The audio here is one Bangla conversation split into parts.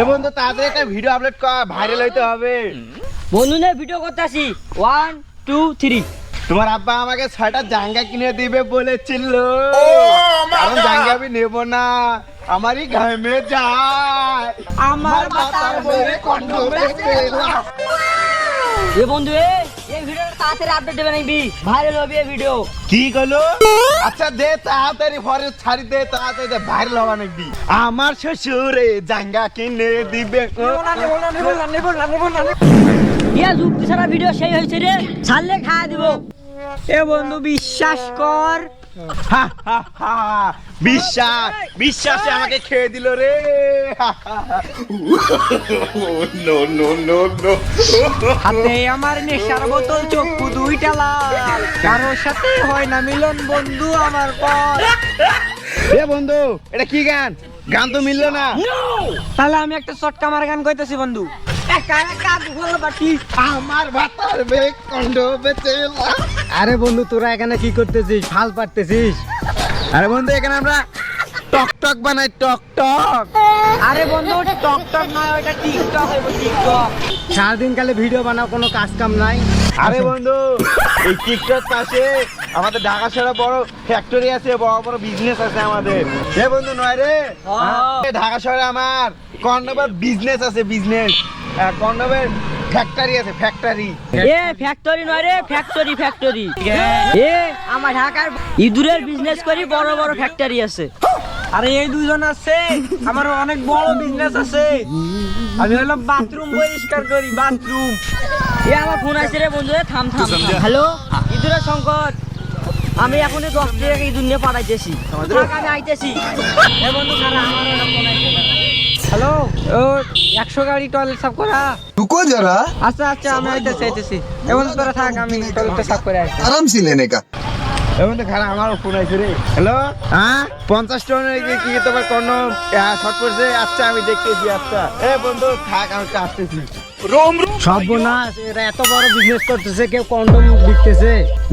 এ বন্ধু তাড়াতাড়ি একটা ভিডিও আপলোড কর, ভাইরাল হইতে হবে। বন্ধু নে ভিডিও করতেছি 1 2 3। তোমার আব্বা আমাকে 6টা জাঙ্গা কিনে দিবে বলেছিল, কারণ জাঙ্গা আমি নেব না, আমারই ঘামে যায়, আমার মাথার উপরে কন্ডমে তেলা। এ বন্ধু এই ভিডিওটা তাড়াতাড়ি আপডেট দেবে নাকি, ভাইরাল হবে এই ভিডিও। কি গেল? আচ্ছা দে তাড়াতাড়ি ফরে ছাড়ি দে, তাড়াতাড়ি দে, ভাইরাল হবা নাকি? আমার শ্বশুরে জাঙ্গা কিনে দিবে। ইয়া যুক্তি ছাড়া ভিডিও সেই হয়েছে রে, ছাড়লে খাওয়া দিব। এ বন্ধু বিশ্বাস কর। হা, হা, হা, বিশ্বাস বিশ্বাসে আমাকে খেয়ে দিল রে। হাতে আমার নেশার বোতল, চক্ষু দুইটা লাল, কারোর সাথে হয় না মিলন বন্ধু আমার পর। এ বন্ধু এটা কি গান? গান তো মিললো না। তাহলে আমি একটা চটকা মার গান কইতেছি বন্ধু। একা একা দুগল বাটি আমার ভাতার বেগ কন্ড বেচে। আরে বন্ধু তোরা এখানে কি করতেছিস? ফাল পারতেছিস? আরে বন্ধু এখানে আমরা টক টক বানাই, টক টক। আরে বন্ধু টক টক নয়, ওটা টিকটক হইব, টিকটক। সারাদিন কালে ভিডিও বানাও, কোনো কাজ কাম নাই। আরে বন্ধু এই টিকটক পাশে আমাদের ঢাকা শহরে বড় ফ্যাক্টরি আছে, বড় বড় বিজনেস আছে আমাদের। এ বন্ধু নয় রে, ঢাকা শহরে আমার কন্ডমের বিজনেস আছে, বিজনেস কন্ডমের ফ্যাক্টরি আছে, ফ্যাক্টরি। এ ফ্যাক্টরি নয় রে, ফ্যাক্টরি ফ্যাক্টরি। এ আমার ঢাকার ইঁদুরের বিজনেস করি, বড় বড় ফ্যাক্টরি আছে। আরে এই দুজন আছে, আমার অনেক বড় বিজনেস আছে। আমি হলো বাথরুম পরিষ্কার করি, বাথরুম। এ আমার ফোন আসছে রে বন্ধু, থাম থাম। হ্যালো ইঁদুরের সংকট, আমি এখন 10 টাকা ইঁদুর নিয়ে পাঠাইতেছি, আমি আইতেছি। এ বন্ধু খারাপ, আমার একটা ফোন আসছে। হ্যালো, ও 100 গাড়ি টয়লেট সাফ করা। रुको जरा, আচ্ছা আচ্ছা আমি আইতেছি। এমন তোরা থাক, আমি টয়লেটটা সাফ করে আসছি। आराम से लेने का। এ বন্ধু খারাপ, আমারও ফোন আছে রে। হ্যালো, হ্যাঁ 50 টনের কি তোমার কন্ডম শর্ট পড়ছে? আচ্ছা আমি দেখতেছি। আচ্ছা এ বন্ধু থাক, আমি আসতেছি। সর্বনাশ, এরা এত বড় বিজনেস করতেছে, কেউ কন্ডম বিকতেছে।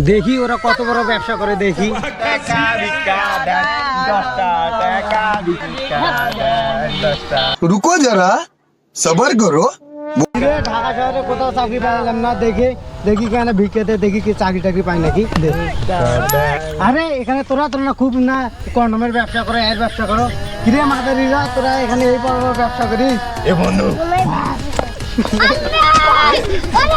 দেখি ওরা কত বড় ব্যবসা করে, দেখি। টাকা ভিক্ষা দেন 10টা, টাকা ভিক্ষা দেন 10টা। रुको जरा, सबर करो। রে, ঢাকা শহরে কোথাও চাকরি পাইলাম না, দেখি কেন ভিক্ষেতে, দেখি কি চাকরি টাকরি পাই নাকি। আরে এখানে তোরা না খুব না কন্ডমের ব্যবসা করো, এর ব্যবসা করো। কিরে মাদারিরা, তোরা এখানে এই বড় বড় ব্যবসা করিস? এ বন্ধু ওরে বাবা, ওরে